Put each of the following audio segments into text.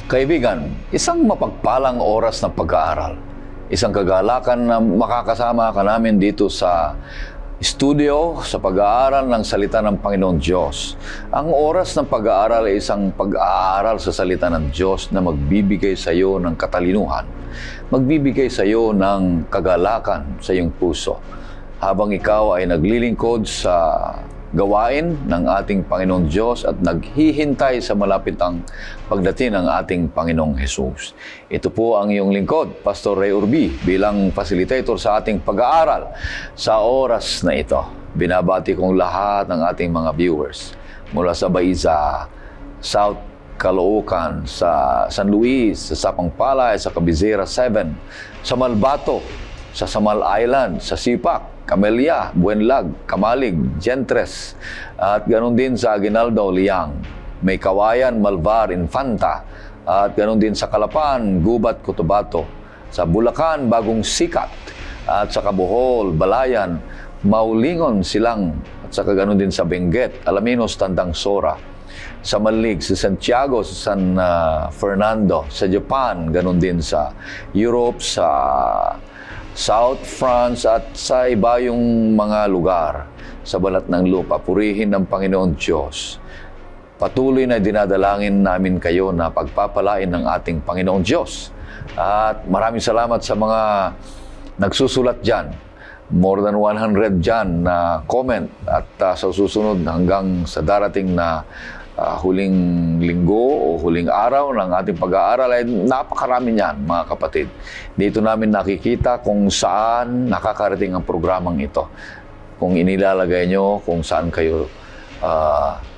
Kaibigan, isang mapagpalang oras ng pag-aaral. Isang kagalakan na makakasama ka namin dito sa studio sa pag-aaral ng salita ng Panginoong Diyos. Ang oras ng pag-aaral ay isang pag-aaral sa salita ng Diyos na magbibigay sa iyo ng katalinuhan, magbibigay sa iyo ng kagalakan sa iyong puso habang ikaw ay naglilingkod sa gawain ng ating Panginoong Diyos at naghihintay sa malapit ang pagdating ng ating Panginoong Jesus. Ito po ang iyong lingkod, Pastor Ray Urbi, bilang facilitator sa ating pag-aaral sa oras na ito. Binabati kong lahat ng ating mga viewers mula sa Baiza, South Caloocan, sa San Luis, sa Sapang-Palay, sa Cabizera 7, sa Malbato, sa Samal Island, sa Sipak, Camellia, Buenlag, Kamalig, Gentres, at ganoon din sa Aguinaldo, Liang, May Kawayan, Malvar, Infanta, at ganoon din sa Calapan, Gubat, Cotabato, sa Bulacan, Bagong Sikat, at sa Bohol, Balayan, Maulingon, Silang, at saka ganoon din sa Benguet, Alaminos, Tandang Sora, sa Malig, sa Santiago, sa San Fernando, sa Japan, ganoon din sa Europe, sa South France at sa iba yung mga lugar sa balat ng lupa. Purihin ng Panginoon Diyos. Patuloy na dinadalangin namin kayo na pagpapalain ng ating Panginoon Diyos. At maraming salamat sa mga nagsusulat dyan. More than 100 dyan na comment at sa susunod hanggang sa darating na huling linggo o huling araw ng ating pag-aaral ay napakarami niyan, mga kapatid. Dito namin nakikita kung saan nakakarating ang programang ito. Kung inilalagay nyo, kung saan kayo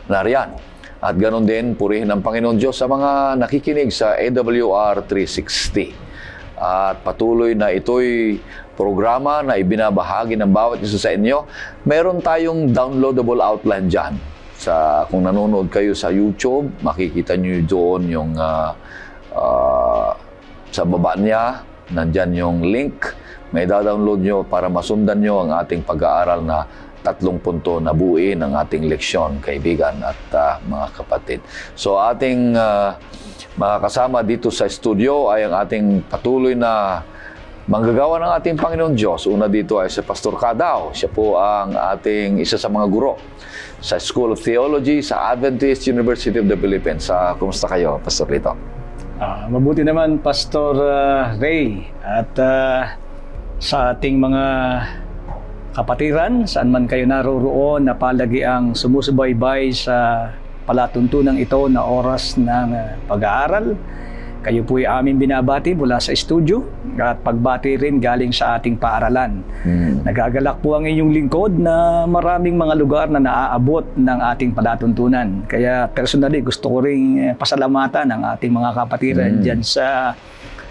nariyan. At ganoon din, purihin ng Panginoon Diyos sa mga nakikinig sa AWR 360. At patuloy na ito'y programa na ibinabahagi ng bawat isa sa inyo. Meron tayong downloadable outline dyan. Kung nanonood kayo sa YouTube, makikita nyo doon yung sa baba niya, nandyan yung link. May download nyo para masundan nyo ang ating pag-aaral na 3 punto na buuin ng ating leksyon, kaibigan at mga kapatid. So ating mga kasama dito sa studio ay ang ating patuloy na manggagawa ng ating Panginoon Diyos. Una dito ay si Pastor Kadao. Siya po ang ating isa sa mga guro sa School of Theology sa Adventist University of the Philippines. Kumusta kayo, Pastor Lito? Mabuti naman, Pastor Ray. At sa ating mga kapatiran, saan man kayo naroroon, na palagi ang sumusubaybay sa palatuntunang ito na oras ng pag-aaral. Kayo po ay aming binabati mula sa studio at pagbati rin galing sa ating paaralan. Nagagalak po ang inyong lingkod na maraming mga lugar na naaabot ng ating palatuntunan. Kaya personally gusto ko rin pasalamatan ang ating mga kapatiran dyan sa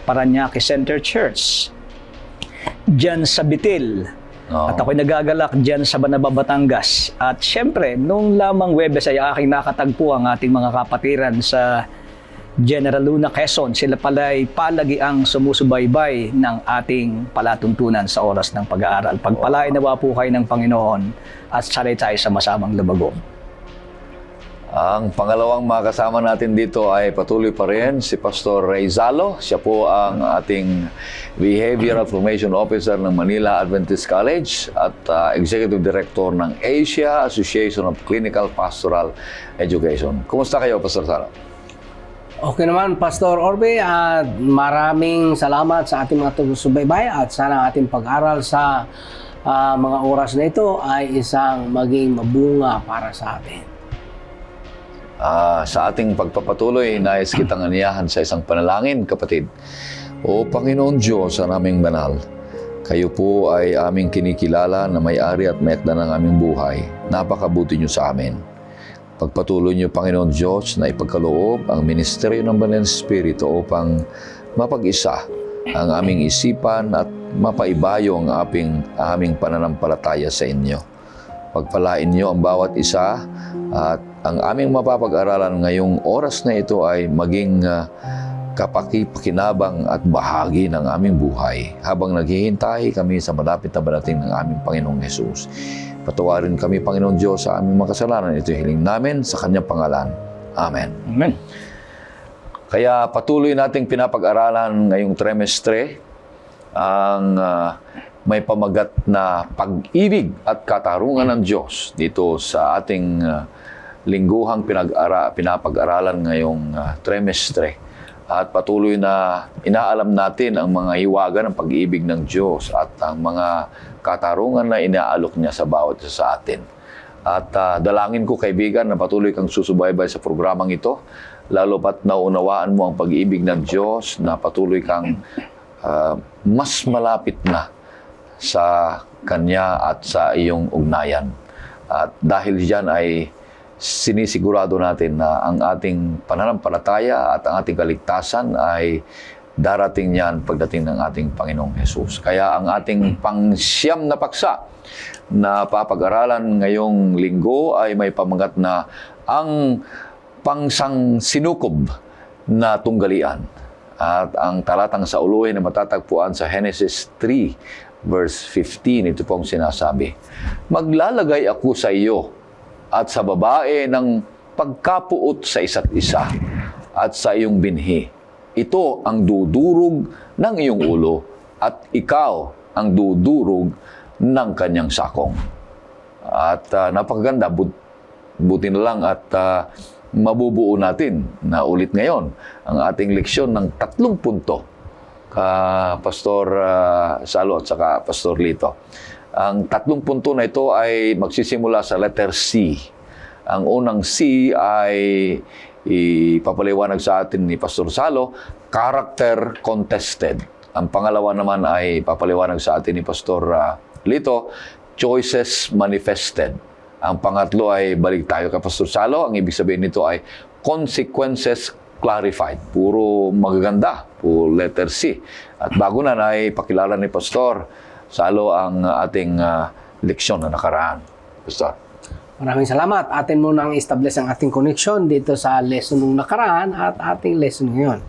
Parañaque Center Church, dyan sa Bitil. At ako'y nagagalak dyan sa Banaba, Batangas. At syempre, nung lamang Webes ay aking nakatagpo ang ating mga kapatiran sa General Luna, Quezon. Sila pala ay palagi ang sumusubaybay ng ating palatuntunan sa oras ng pag-aaral. Pagpalain nawa po kayo ng Panginoon at sanay tayo sa masamang lumago. Ang pangalawang makasama natin dito ay patuloy pa rin si Pastor Ray Zalo. Siya po ang ating Behavioral Formation Officer ng Manila Adventist College at Executive Director ng Asia Association of Clinical Pastoral Education. Kumusta kayo, Pastor Zalo? Okay naman, Pastor Orbe, at maraming salamat sa ating mga subaybay at sana ating pag-aral sa mga oras na ito ay isang maging mabunga para sa atin. Sa ating pagpapatuloy, nais kitang aniyahan sa isang panalangin, kapatid. O Panginoon Diyos, ang aming banal, kayo po ay aming kinikilala na may-ari at may-akda ng aming buhay. Napakabuti niyo sa amin. Pagpatuloy niyo, Panginoon Diyos, na ipagkaloob ang ministeryo ng Banal na Espiritu upang mapag-isa ang aming isipan at mapaibayo ang aming pananampalataya sa inyo. Pagpalain niyo ang bawat isa at ang aming mapapag-aralan ngayong oras na ito ay maging kapaki-pakinabang at bahagi ng aming buhay habang naghihintay kami sa malapit na barating ng aming Panginoong Jesus. Patawarin kami, Panginoon Diyos, sa aming mga kasalanan. Ito hiling namin sa Kanyang pangalan. Amen. Amen. Kaya patuloy nating pinapag-aralan ngayong trimestre ang may pamagat na pag-ibig at katarungan ng Diyos dito sa ating lingguhang pinapag-aralan ngayong trimestre. At patuloy na inaalam natin ang mga hiwaga ng pag-ibig ng Diyos at ang mga katarungan na inaalok niya sa bawat isa sa atin. At dalangin ko, kaibigan, na patuloy kang susubaybay sa programang ito, lalo pat naunawaan mo ang pag-ibig ng Diyos, na patuloy kang mas malapit na sa Kanya at sa iyong ugnayan. At dahil diyan ay sinisigurado natin na ang ating pananampalataya at ang ating kaligtasan ay darating yan pagdating ng ating Panginoong Hesus. Kaya ang ating pangsyam na paksa na papag-aralan ngayong linggo ay may pamagat na ang pangsang sinukob na tunggalian. At ang talatang sa uluhin na matatagpuan sa Genesis 3 verse 15, ito pong sinasabi, "Maglalagay ako sa iyo at sa babae ng pagkapuot sa isa't isa at sa iyong binhi. Ito ang dudurog ng iyong ulo at ikaw ang dudurog ng kanyang sakong." At napakaganda, buti na lang at mabubuo natin na ulit ngayon ang ating leksyon ng 3 punto ka Pastor Salo at saka Pastor Lito. Ang 3 punto na ito ay magsisimula sa letter C. Ang unang C ay ipapaliwanag sa atin ni Pastor Salo, character contested. Ang pangalawa naman ay papaliwanag sa atin ni Pastor Lito, choices manifested. Ang pangatlo ay balik tayo kay Pastor Salo. Ang ibig sabihin nito ay consequences clarified. Puro magaganda, puro letter C. At bago na ay pakilala ni Pastor Salo ang ating leksyon na nakaraan. Pastor. Maraming salamat. Atin munang establish ang ating connection dito sa lesson nung nakaraan at ating lesson ngayon.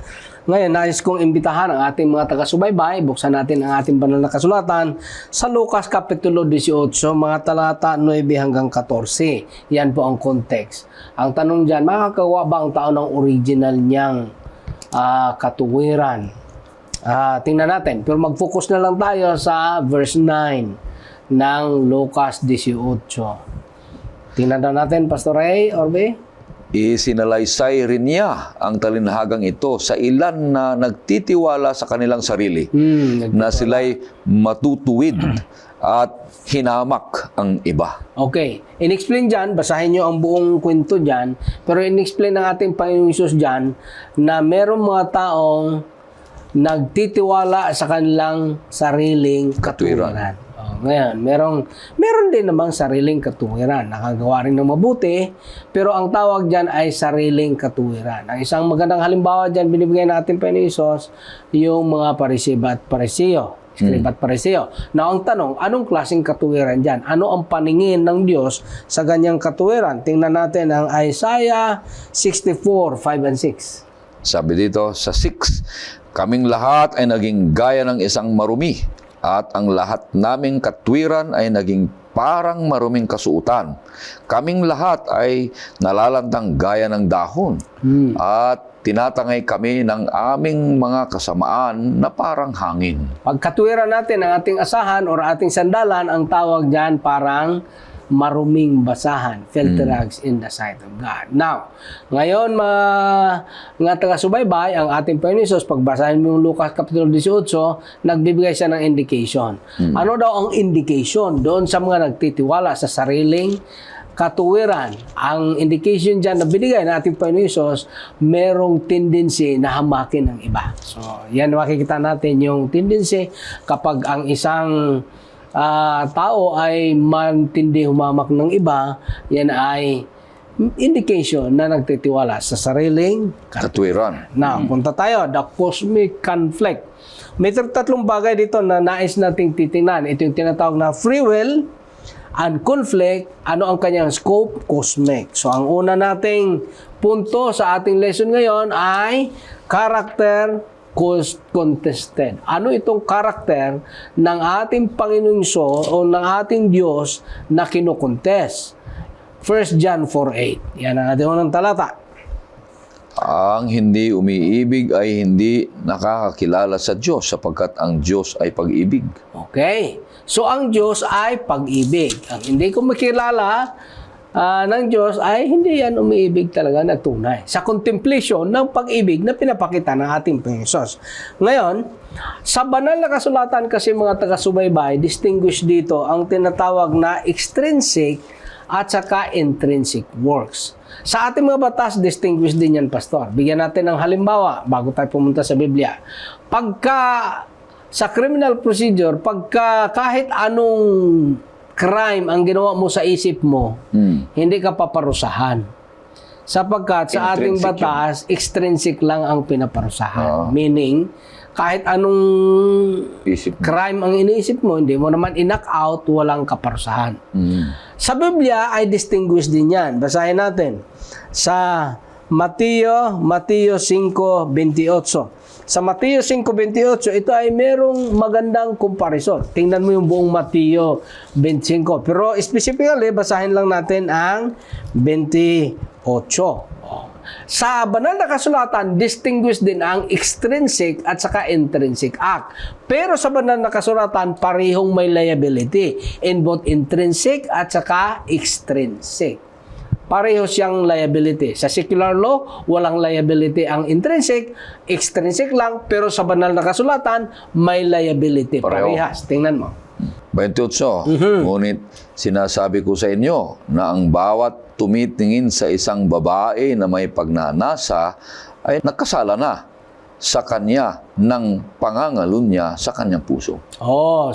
Ngayon, nais kong imbitahan ang ating mga taga-subaybay. Buksan natin ang ating banal na kasulatan sa Lucas Kapitulo 18, mga talata 9 hanggang 14. Yan po ang context. Ang tanong dyan, makakagawa ba ang tao ng original niyang katuwiran? Tingnan natin. Pero mag-focus na lang tayo sa verse 9 ng Lucas 18. Tingnan na natin, Pastor Ray, Orbe. Isinalaysay rin niya ang talinhagang ito sa ilan na nagtitiwala sa kanilang sarili, na sila'y matutuwid at hinamak ang iba. Okay. In-explain dyan, basahin nyo ang buong kwento dyan, pero in-explain ng ating Panginoong Hesus dyan na merong mga taong nagtitiwala sa kanilang sariling katuwiran. Ngayon, meron din namang sariling katuwiran. Nakagawa rin ng mabuti, pero ang tawag dyan ay sariling katuwiran. Ang isang magandang halimbawa dyan, binibigay natin pa ni Isos, yung mga Parisiba at Pariseo. Skriba at Pariseo. Now, ang tanong, anong klaseng katuwiran dyan? Ano ang paningin ng Diyos sa ganyang katuwiran? Tingnan natin ang Isaiah 64, 5 and 6. Sabi dito sa 6, "Kaming lahat ay naging gaya ng isang marumi, at ang lahat naming katwiran ay naging parang maruming kasuutan. Kaming lahat ay nalalantang gaya ng dahon, at tinatangay kami ng aming mga kasamaan na parang hangin." Pag katwiran natin ang ating asahan or ating sandalan, ang tawag dyan parang maruming basahan, filthy rags in the sight of God. Now, ngayon mga taga-subaybay, ang ating Panginoon Hesus, pagbasahin mo yung Lucas Kapitulo 18, nagbibigay siya ng indication. Ano daw ang indication doon sa mga nagtitiwala sa sariling katuwiran? Ang indication dyan na binigay ng ating Panginoon Hesus, merong tendency na hamakin ng iba. So, yan makikita natin yung tendency kapag ang isang tao ay mantindi humamak ng iba, yan ay indication na nagtitiwala sa sariling Katwiran. Now, punta tayo, the cosmic conflict. May 3 bagay dito na nais nating titingnan. Ito yung tinatawag na free will and conflict. Ano ang kanyang scope? Cosmic. So, ang una nating punto sa ating lesson ngayon ay character contested. Ano itong karakter ng ating Panginoong Hesus o ng ating Diyos na kinukontest? 1 John 4:8. Yan ang ating unang talata. Ang hindi umiibig ay hindi nakakakilala sa Diyos sapagkat ang Diyos ay pag-ibig. Okay. So, ang Diyos ay pag-ibig. Ang hindi kumikilala ng Diyos ay hindi yan umiibig talaga na tunay. Sa contemplation ng pag-ibig na pinapakita ng ating Panginoon. Ngayon, sa banal na kasulatan kasi mga taga-subaybay, distinguish dito ang tinatawag na extrinsic at saka intrinsic works. Sa ating mga batas, distinguish din yan, Pastor. Bigyan natin ng halimbawa bago tayo pumunta sa Biblia. Sa criminal procedure, kahit anong crime ang ginawa mo sa isip mo, hindi ka paparusahan. Sapagkat sa ating Intrinsic batas, extrinsic lang ang pinaparusahan. Meaning, kahit anong crime ang iniisip mo, hindi mo naman in-knock out, walang kaparusahan. Sa Biblia ay distinguish din yan. Basahin natin. Sa Mateo 5:28. Sa Mateo 5:28, ito ay merong magandang comparison. Tingnan mo yung buong Mateo 25. Pero specifically, basahin lang natin ang 28. Sa banal na kasulatan, distinguish din ang extrinsic at saka intrinsic act. Pero sa banal na kasulatan, parehong may liability in both intrinsic at saka extrinsic. Pareho siyang liability. Sa secular law, walang liability ang intrinsic, extrinsic lang, pero sa banal na kasulatan, may liability. Pareho. Parehas. Tingnan mo. 28. Ngunit sinasabi ko sa inyo na ang bawat tumitingin sa isang babae na may pagnanasa ay nagkasala na sa kanya ng pangangalun niya sa kanyang puso.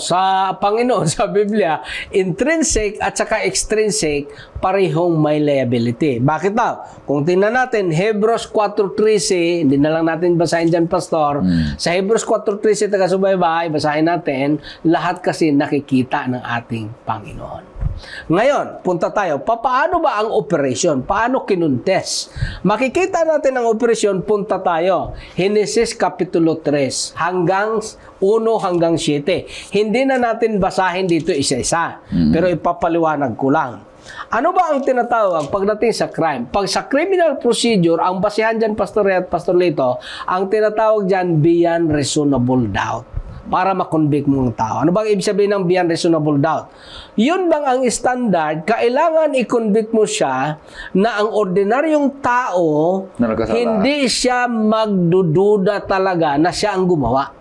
Sa Panginoon, sa Biblia, intrinsic at saka extrinsic, parehong may liability. Bakit daw? Kung tingnan natin, Hebrews 4:13, hindi na lang natin basahin dyan, Pastor. Sa Hebrews 4:13, taga-subaybay, basahin natin, lahat kasi nakikita ng ating Panginoon. Ngayon, punta tayo. Paano ba ang operation? Paano kinuntes? Makikita natin ang operasyon, punta tayo. Genesis Kapitulo 3, hanggang 1 hanggang 7. Hindi na natin basahin dito isa-isa, pero ipapaliwanag ko lang. Ano ba ang tinatawag pagdating sa crime? Pag sa criminal procedure, ang basihan dyan, Pastor Ray at Pastor Lito, ang tinatawag dyan, beyond reasonable doubt. Para makonvict mo ng tao. Ano bang ibig sabihin ng beyond reasonable doubt? Yun bang ang standard, kailangan i-convict mo siya na ang ordinaryong tao, Na nagkasala. hindi siya magdududa talaga na siya ang gumawa.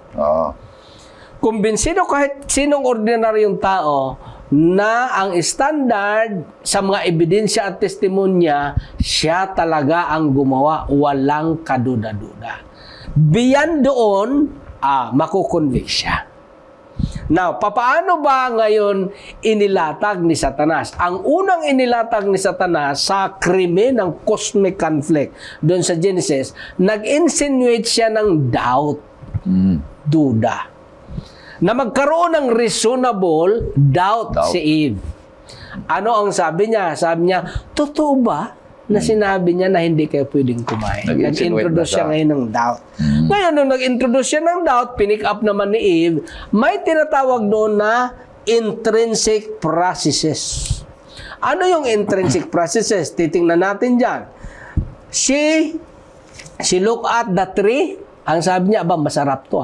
Kumbinsido kahit sinong ordinaryong tao na ang standard sa mga ebidensya at testimonya, siya talaga ang gumawa, walang kaduda-duda. Beyond doon, makukonvict siya. Now, papaano ba ngayon inilatag ni Satanas? Ang unang inilatag ni Satanas sa krimen ng cosmic conflict doon sa Genesis, nag-insinuate siya ng doubt, duda. Na magkaroon ng reasonable doubt si Eve. Ano ang sabi niya? Sabi niya, totoo ba na sinabi niya na hindi kayo pwedeng kumain? Nag-introduce siya ngayon ng doubt. Ngayon, nung nag-introduce siya ng doubt, pinick up naman ni Eve, may tinatawag doon na intrinsic processes. Ano yung intrinsic processes? Titingnan natin dyan. She looked at the tree. Ang sabi niya, masarap to .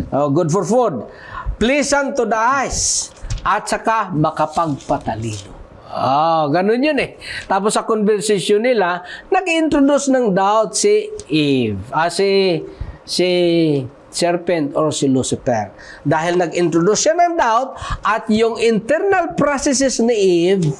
Good for food. Pleasant to the eyes. At saka makapagpatalino. Ganun yun eh. Tapos sa conversation nila, nag-introduce ng doubt si Eve. Si serpent or si Lucifer. Dahil nag-introduce siya ng doubt at yung internal processes ni Eve,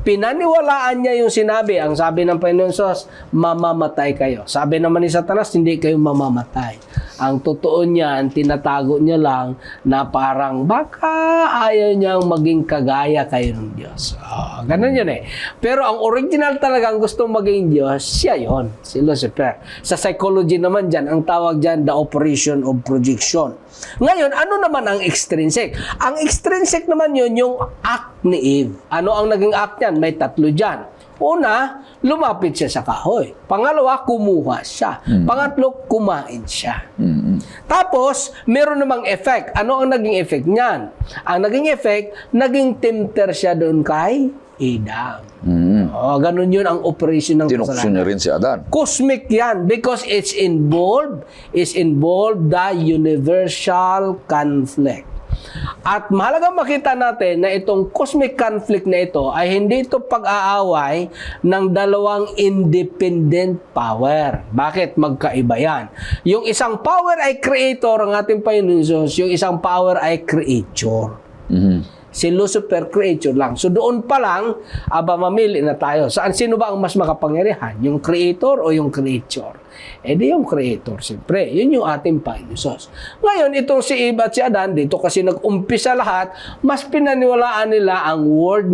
pinaniwalaan niya yung sinabi. Ang sabi ng Panginoon Sos, mamamatay kayo. Sabi naman ni Satanas, hindi kayo mamamatay. Ang totoo niyan, tinatago niya lang na parang baka ayaw niyang maging kagaya kayo ng Diyos. Ganun yun eh. Pero ang original talagang gustong maging Diyos, siya yon, si Lucifer. Sa psychology naman dyan, ang tawag dyan, the operation of projection. Ngayon, ano naman ang extrinsic? Ang extrinsic naman yun, yung act ni Eve. Ano ang naging act niyan? May 3 dyan. Una, lumapit siya sa kahoy. Pangalawa, kumuha siya. Pangatlo, kumain siya. Tapos, meron namang effect. Ano ang naging effect niyan? Ang naging effect, naging tempter siya doon kay Adam. Ganun yun ang operation ng Tinukso kasalanan. niya rin si Adan. Cosmic yan because it's involved the universal conflict. At mahalaga makita natin na itong cosmic conflict na ito ay hindi ito pag-aaway ng dalawang independent power. Bakit? Magkaiba yan. Yung isang power ay creator, ang ating Panginoon Jesus. Yung isang power ay creature. Si Lucifer, creature lang. So doon pa lang, mamili na tayo. Sino ba ang mas makapangyarihan? Yung creator o yung creature? Di yung creator, siyempre. Yun yung ating Panginoon Jesus. Ngayon, itong si Eva at si Adan, dito kasi nag-umpisa lahat, mas pinaniwalaan nila ang word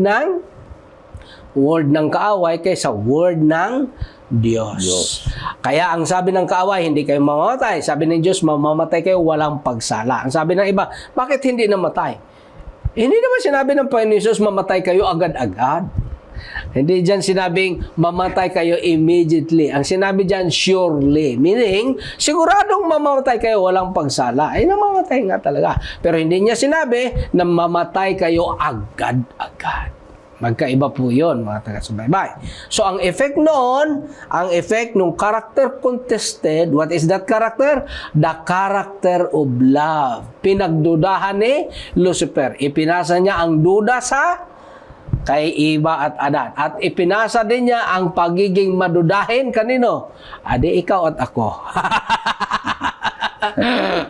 ng kaaway kaysa word ng Diyos. Kaya ang sabi ng kaaway, hindi kayo mamamatay. Sabi ng Diyos, mamamatay kayo walang pagsala. Ang sabi ng iba, bakit hindi namatay? Hindi naman sinabi ng Panginoon Jesus, mamatay kayo agad-agad. Hindi dyan sinabing, mamatay kayo immediately. Ang sinabi dyan, surely. Meaning, siguradong mamamatay kayo walang pagsala. Namamatay nga talaga. Pero hindi niya sinabi na mamatay kayo agad-agad. Magkaiba po yun, mga taga-subaybay. So, ang effect noon, ang effect ng character contested, what is that character? The character of love. Pinagdudahan ni Lucifer. Ipinasa niya ang duda sa kay Eva at Adan. At ipinasa din niya ang pagiging madudahin kanino? Adi ikaw at ako.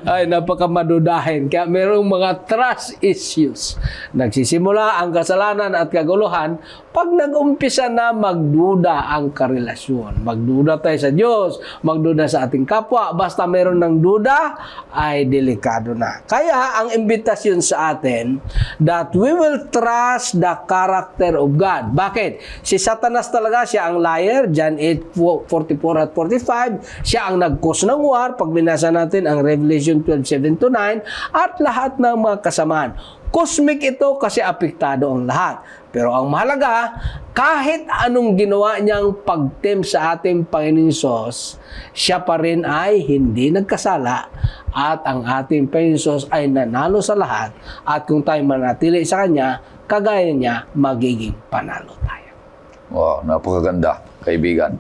Ay, napakamadudahin. Kaya mayroong mga trust issues. Nagsisimula ang kasalanan at kaguluhan pag nag-umpisa na magduda ang karelasyon. Magduda tayo sa Diyos, magduda sa ating kapwa. Basta mayroon ng duda, ay delikado na. Kaya ang imbitasyon sa atin that we will trust the character of God. Bakit? Si Satanas talaga, siya ang liar. John 8:44 at 45. Siya ang nag-cause ng war. Pag binasa natin ang Revelation 12:7-9 at lahat ng mga kasamaan. Cosmic ito kasi apektado ang lahat. Pero ang mahalaga, kahit anong ginawa niyang pag-tempt sa ating Panginoon Hesus, siya pa rin ay hindi nagkasala at ang ating Panginoon Hesus ay nanalo sa lahat at kung tayo manatili sa Kanya, kagaya niya, magiging panalo tayo. Wow, napakaganda, kaibigan.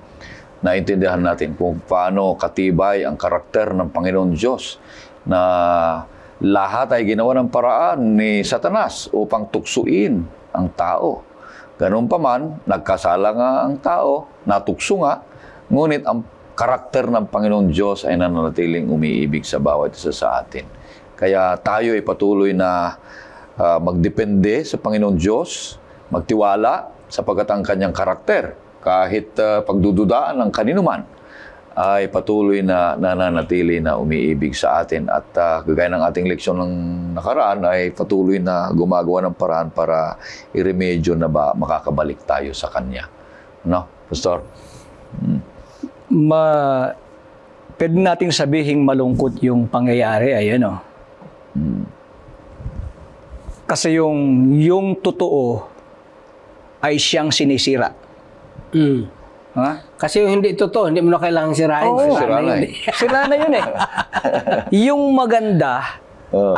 Naintindihan natin kung paano katibay ang karakter ng Panginoon Diyos na lahat ay ginawa ng paraan ni Satanas upang tuksuin ang tao. Ganun pa man, nagkasala nga ang tao, natukso nga, ngunit ang karakter ng Panginoon Diyos ay nananatiling umiibig sa bawat isa sa atin. Kaya tayo ay patuloy na magdepende sa Panginoon Diyos, magtiwala sapagkat ang kanyang karakter, kahit pagdududaan ng kaninuman, ay patuloy na nananatili na umiibig sa atin. At gagaya ng ating leksyon ng nakaraan, ay patuloy na gumagawa ng paraan para iremedyo na ba makakabalik tayo sa Kanya. No, Pastor? Pwede nating sabihing malungkot yung pangyayari, ayan o. Kasi yung totoo ay siyang sinisira. Ha? Kasi yung hindi totoo, hindi mo na kailangang sirain. Oo, sira na eh. Sira na yun eh. Yung maganda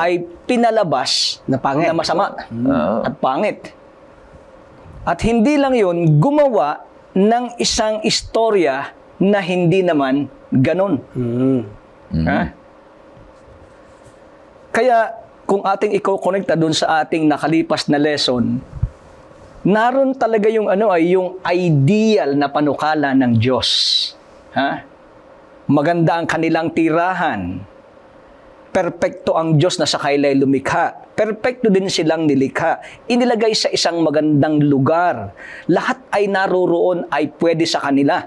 ay pinalabas Na pangit. na masama at pangit. At hindi lang yun, gumawa ng isang istorya na hindi naman ganun. Ha? Kaya kung ating i-connecta doon sa ating nakalipas na lesson, naroon talaga yung yung ideal na panukala ng Diyos. Ha? Maganda ang kanilang tirahan. Perpekto ang Diyos na sa kailay lumikha. Perpekto din silang nilikha. Inilagay sa isang magandang lugar. Lahat ay naroroon ay pwede sa kanila.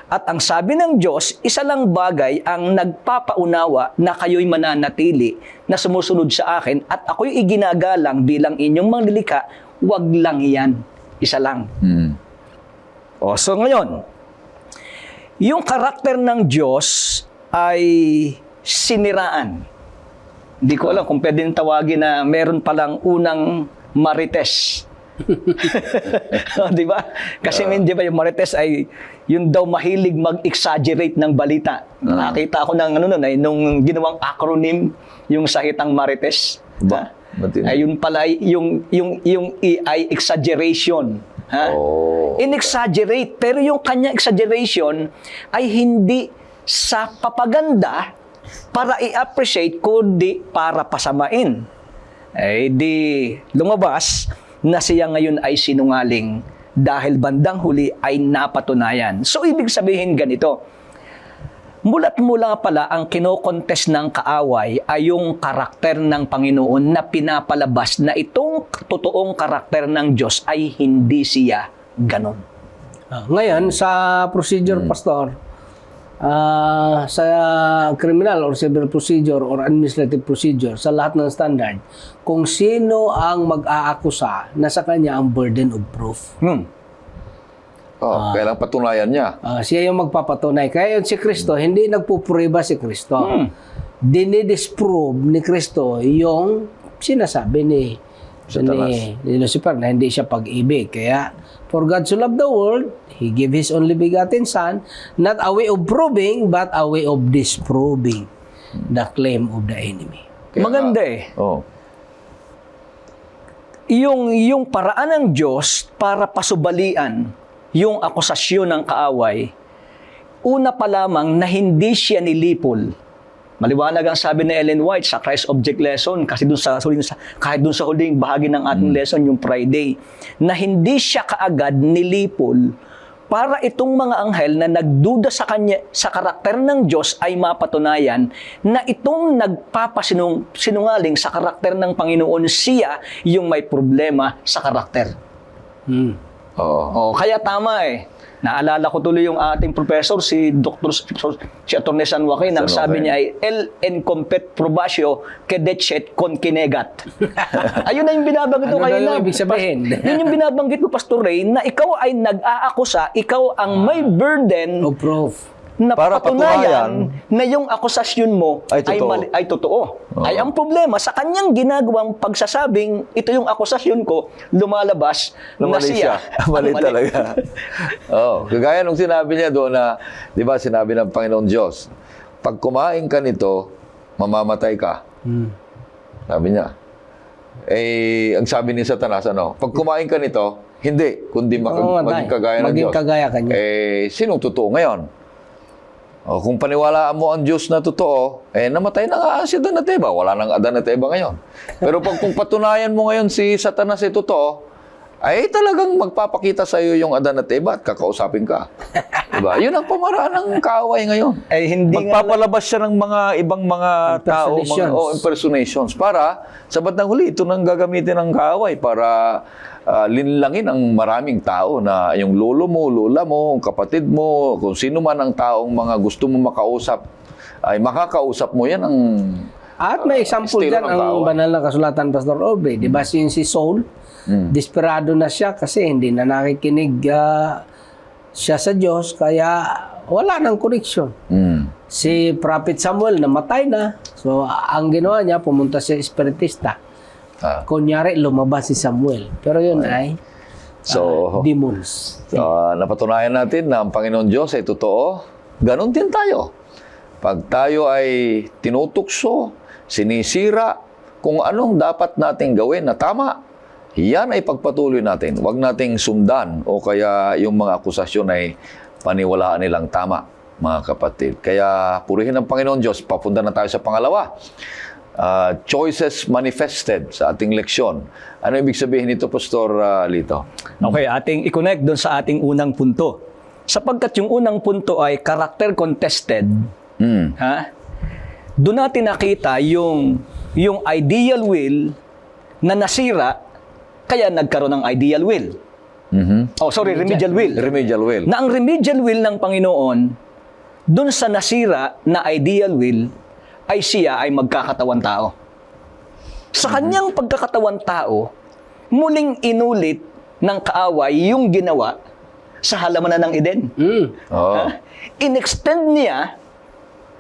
At ang sabi ng Diyos, isa lang bagay ang nagpapaunawa na kayo'y mananatili na sumusunod sa akin at ako'y iginagalang bilang inyong manglilikha. Wag lang yan. Isa lang. So ngayon, yung karakter ng Diyos ay siniraan. Hindi ko alam kung pwede tawagin na meron palang unang marites. Di ba? Kasi di ba yung marites ay yun daw mahilig mag-exaggerate ng balita. Nakita ako ng nung ginawang acronym yung sahitang marites. Ba? Ayun pala yung AI exaggeration. Ha? Oh. In-exaggerate. Pero yung kanyang exaggeration ay hindi sa papaganda para i-appreciate, kundi para pasamain. Eh di lumabas na siya ngayon ay sinungaling dahil bandang huli ay napatunayan. So ibig sabihin ganito, mula't mula pala ang kinokontest ng kaaway ay yung karakter ng Panginoon na pinapalabas na itong totoong karakter ng Diyos ay hindi siya ganon. Ngayon, sa procedure, Pastor, sa criminal or civil procedure or administrative procedure, sa lahat ng standard, kung sino ang mag-aakusa, nasa kanya ang burden of proof. Kailang patunayan niya. Siya yung magpapatunay. Kaya yun si Kristo, hindi nagpupuriba si Kristo. Dinidisprove ni Kristo yung sinasabi ni Lucifer na hindi siya pag-ibig. Kaya, for God so loved the world, He gave His only begotten Son, not a way of proving, but a way of disproving the claim of the enemy. Maganda eh. Yung paraan ng Diyos para pasubalian yung akusasyon ng kaaway, una pa lamang na hindi siya nilipol. Maliwanag ang sabi ni Ellen White sa Christ Object Lesson, kasi kahit dun sa huling bahagi ng ating lesson, yung Friday, na hindi siya kaagad nilipol para itong mga anghel na nagduda sa kanya, sa karakter ng Diyos ay mapatunayan na itong nagpapasinungaling sa karakter ng Panginoon, siya yung may problema sa karakter. Kaya tama eh. Naalala ko tuloy yung ating professor, si Atty. San Joaquin, ang sabi niya ay, el incompet probatio kedetchet conkinegat. Ayun na yung binabanggit ko kayo na. Ibig sabihin? Yun yung binabanggit ko, Pastor Ray, na ikaw ay nag-aakusa, ikaw ang may burden of proof na para patunayan na yung akusasyon mo ay totoo. Ay ang problema, sa kanyang ginagawang pagsasabing, ito yung akusasyon ko, lumalabas na siya. Mali talaga. Kagaya nung sinabi niya doon na, di ba, sinabi ng Panginoon Diyos, pag kumain ka nito, mamamatay ka. Sabi niya. Ang sabi ni Satanas, pag kumain ka nito, hindi, kundi maging kagaya ng Diyos. Kagaya ka niya. Sinong totoo ngayon? Kung paniwalaan mo ang Diyos na totoo, namatay na nga si Adan at Eva. Wala nang Adan at Eva ngayon. Pero kung patunayan mo ngayon si Satanas ay totoo, ay talagang magpapakita sa iyo yung Adan at Eva at kakausapin ka. Diba? Yun ang pamaraan ng kaaway ngayon. Hindi magpapalabas siya ng mga ibang mga tao, impersonations. Para sa bandang huli, ito nang gagamitin ng kaaway para linlangin ang maraming tao na yung lolo mo, lola mo, kapatid mo, kung sino man ang taong mga gusto mo makausap, ay makakausap mo yan ang at may example dyan ang banal na kasulatan, Pastor Aubrey. Di ba si Saul, desperado na siya kasi hindi na nakikinig siya sa Diyos, kaya wala nang connection. Si Prophet Samuel namatay na. So ang ginawa niya, pumunta siya espiritista. Kunyari, lumabas si Samuel. Pero yun ay demons. Napatunayan natin na ang Panginoon Diyos ay totoo. Ganon din tayo. Pag tayo ay tinutukso, sinisira, kung anong dapat nating gawin na tama, yan ay pagpatuloy natin. Huwag nating sundan o kaya yung mga akusasyon ay paniwalaan nilang tama, mga kapatid. Kaya purihin ang Panginoon Diyos. Papunta na tayo sa pangalawa. Choices manifested sa ating leksyon. Ano ibig sabihin nito, Pastor Lito? Okay, ating i-connect doon sa ating unang punto. Sapagkat yung unang punto ay character contested, doon natin nakita yung ideal will na nasira, kaya nagkaroon ng ideal will. Remedial will. Remedial will. Na ang remedial will ng Panginoon, doon sa nasira na ideal will, ay siya ay magkakatawan tao. Sa kanyang pagkakatawan tao, muling inulit ng kaaway yung ginawa sa halamanan ng Eden. In-extend niya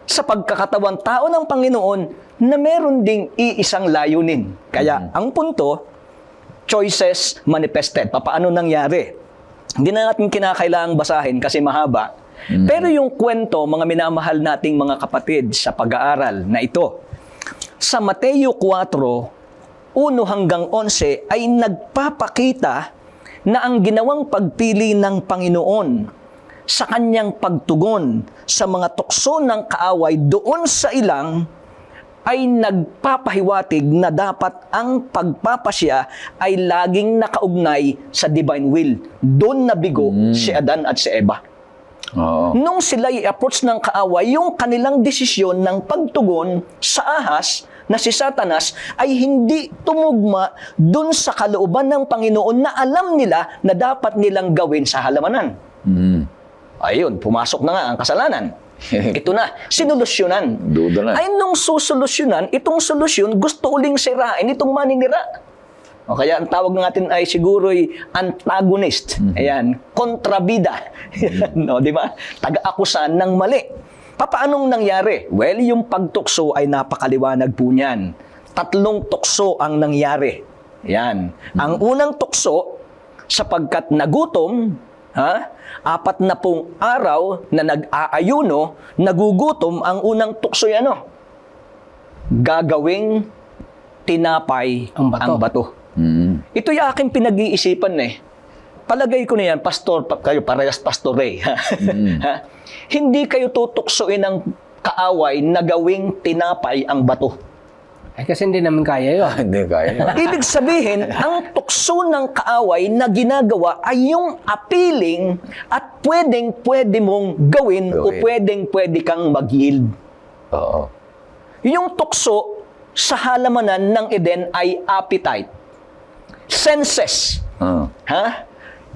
sa pagkakatawan tao ng Panginoon na meron ding iisang layunin. Kaya ang punto, choices manifested. Paano nangyari? Hindi na natin kinakailangang basahin kasi mahaba. Pero yung kwento, mga minamahal nating mga kapatid sa pag-aaral na ito, sa Mateo 4, 1 hanggang 11 ay nagpapakita na ang ginawang pagpili ng Panginoon sa kanyang pagtugon sa mga tukso ng kaaway doon sa ilang ay nagpapahiwatig na dapat ang pagpapasya ay laging nakaugnay sa divine will. Doon nabigo si Adan at si Eva. Oo. Nung sila i-approach ng kaaway, yung kanilang desisyon ng pagtugon sa ahas na si Satanas ay hindi tumugma dun sa kalooban ng Panginoon na alam nila na dapat nilang gawin sa halamanan. Mm. Ayun, pumasok na nga ang kasalanan. Ito na, sinolusyonan. Duda na. Ay nung susolusyonan, itong solusyon gusto uling sirain itong maninira. O kaya ang tawag natin ay siguro'y antagonist. Ayan, kontrabida. No, di ba? Taga-akusan ng mali. Papaanong nangyari? Well, yung pagtukso ay napakaliwanag po niyan. 3 tukso ang nangyari. Ayan. Ang unang tukso, sapagkat nagutom, 40 araw na nag-aayuno, nagugutom, ang unang tukso yan, gagawing tinapay ang bato. Mm. Ito yung aking pinag-iisipan Palagay ko na yan, pastor, kayo parehas pastor ha? Hindi kayo tutuksoin ng kaaway na gawing tinapay ang bato. Kasi hindi namin kaya yun. Hindi kaya yun. Ibig sabihin, ang tukso ng kaaway na ginagawa ay yung appealing at pwedeng-pwede mong gawin o pwedeng-pwede kang mag-yield. Oo. Yung tukso sa halamanan ng Eden ay appetite. Senses.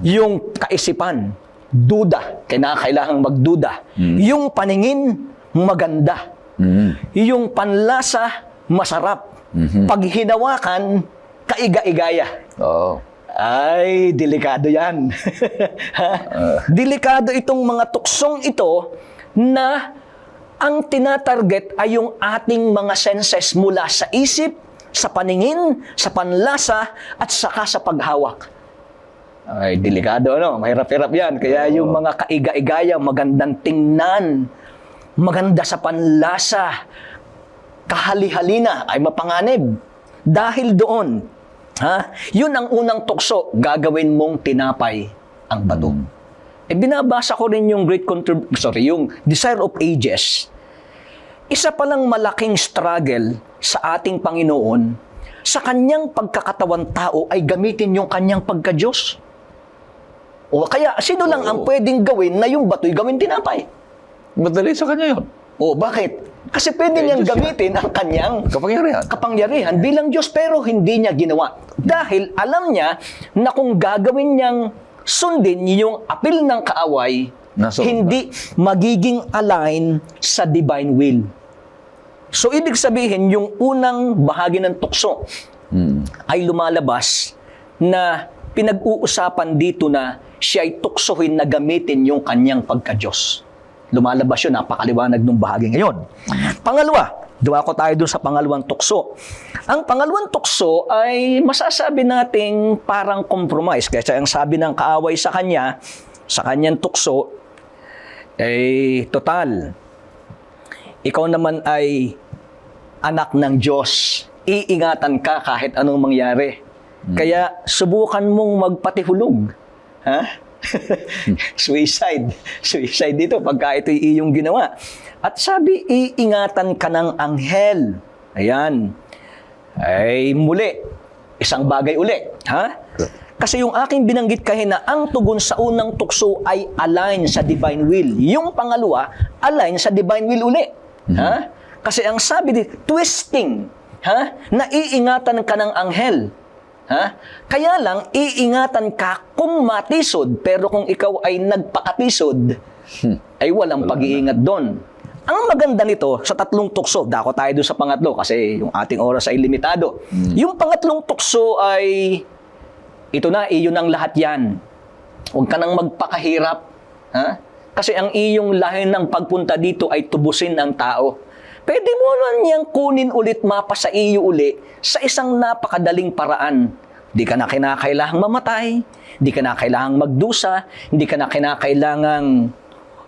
Yung kaisipan. Duda. Kailangang magduda. Yung paningin, maganda. Yung panlasa, masarap. Pag hinawakan, kaiga-igaya. Oo. Ay, delikado yan. Delikado itong mga tuksong ito na ang tinatarget ay yung ating mga senses mula sa isip, sa paningin, sa panlasa, at saka sa paghawak. Ay, delikado, mahirap-hirap yan. Kaya yung mga kaiga-igaya, magandang tingnan, maganda sa panlasa, kahali-halina ay mapanganib. Dahil doon, yun ang unang tukso, gagawin mong tinapay ang bato. Binabasa ko rin yung yung Desire of Ages. Isa palang malaking struggle sa ating Panginoon, sa kanyang pagkakatawan tao ay gamitin yung kanyang pagka-Diyos. O kaya, sino lang ang pwedeng gawin na yung bato'y gawin tinapay? Madali sa kanya yun. O bakit? Kasi pwede niyang gamitin ang kanyang kapangyarihan bilang Diyos, pero hindi niya ginawa. Dahil alam niya na kung gagawin niyang sundin yung appeal ng kaaway, hindi magiging align sa divine will. So, ibig sabihin, yung unang bahagi ng tukso ay lumalabas na pinag-uusapan dito na siya ay tuksohin na gamitin yung kanyang pagka-Diyos. Lumalabas yun, napakaliwanag ng bahagi ngayon. Pangalawa, duwako tayo dun sa pangalawang tukso. Ang pangalawang tukso ay masasabi nating parang compromise. Kasi ang sabi ng kaaway sa kanya, sa kanyang tukso, total, ikaw naman ay anak ng Diyos. Iingatan ka kahit anong mangyari. Kaya subukan mong magpatihulog. Suicide dito pagka ito'y iyong ginawa. At sabi, iingatan ka ng anghel. Ayan. Ay muli, isang bagay uli. Kasi yung aking binanggit kahina, ang tugon sa unang tukso ay align sa divine will. Yung pangalawa, align sa divine will uli. Kasi ang sabi dito, twisting. Na iingatan ka ng anghel. Kaya lang, iingatan ka kung matisod, pero kung ikaw ay nagpakatisod, ay walang pag-iingat doon. Ang maganda nito, sa 3 tukso, dako tayo doon sa pangatlo kasi yung ating oras ay limitado. Yung pangatlong tukso ay, ito na, iyon ang lahat yan. Huwag ka nang magpakahirap. Kasi ang iyong lahin ng pagpunta dito ay tubusin ang tao. Pwede mo lang niyang kunin ulit, mapa sa iyo uli, sa isang napakadaling paraan. Di ka na kinakailangang mamatay, di ka na kailangang magdusa, hindi ka na kinakailangang